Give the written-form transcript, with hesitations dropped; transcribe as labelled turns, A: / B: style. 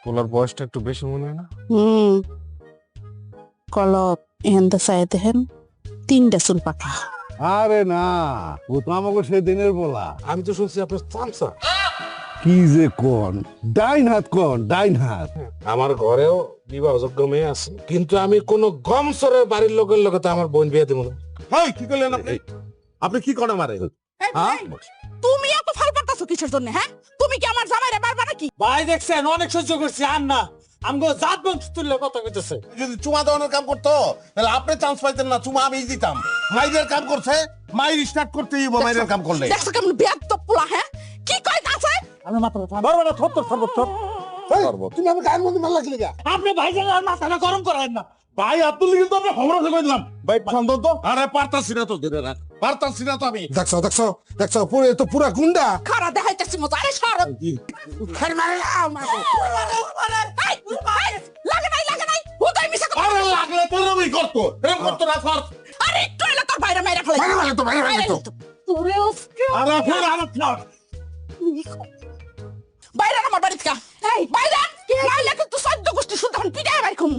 A: পোলার বয়সটা একটু বেশি মনে হয় না?
B: কলত এহেন্দা চাই দেখেন 3টা চুল পাকা।
C: আরে না, ও তো আমাকে সেই দিনের বলা।
A: আমি তো শুনছি আপনার চামচা।
C: কি যে কোন, ডাইন হাত কোন, ডাইন হাত।
A: আমার ঘরেও বিবাহযোগ্য মেয়ে আছে, কিন্তু আমি কোন গমসরের বাড়ির লোকের লোকে তো আমার বোন বিয়ে দেবো না।
C: হাই, কি করলেন আপনি? আপনি কি করে মারে? হ্যাঁ?
B: তুমি এত ফাল পাতাছো কিসের জন্য? হ্যাঁ, তুমি কি আমার জামাইরে মারবা নাকি?
D: ভাই দেখছেন অনেক সহ্য করছি আর না আমগো জাত বংশ তুললে কথা কইতেছে।
E: যদি চুমা দেওয়ানোর কাম করতো তাহলে আপনি চান্স পাইতেন না, চুমা আমি দিতাম। মাইরের কাম করছে, মাইর স্টার্ট করতেই হইবো মাইরের কাম করলে।
B: দেখছো কেমন বেয়াদব পোলা? হ্যাঁ, কি কয় আছে?
D: আমি মাথা বড় থর
E: তুমি আমি গায়ের মধ্যে মাল লাগলে গা।
D: আপনি ভাইজান আর মাথাটা গরম করেন না।
E: ভাই আব্দুল কিন্তু আমরা খবর আছে কইলাম। ভাই শান্ত তো। আরে পারতাছি না তো ধরে রাখ। পারতাছি না তো আমি।
C: দেখছো পুরা গুন্ডা।
B: খারা দেখাইতেছি মজা। আরে সরব খেল মারে আমাগো। লাগে নাই হুদাই মিছা কথা।
E: আরে লাগলে তো রবি করতো। এরকম করতো না কর।
B: আরে একটু এলে তোর বাইরে মাইরা ফেলাই।
C: বাইরে তো।
B: তোরে আজকে
E: আরে ফের আমার খাও।
B: বাইরে আমার বাড়ি থেকে। এই বাইরে কে আইলা কিন্তু 14 গোষ্ঠী শুদ্ধ পিটায় বাইর করুম।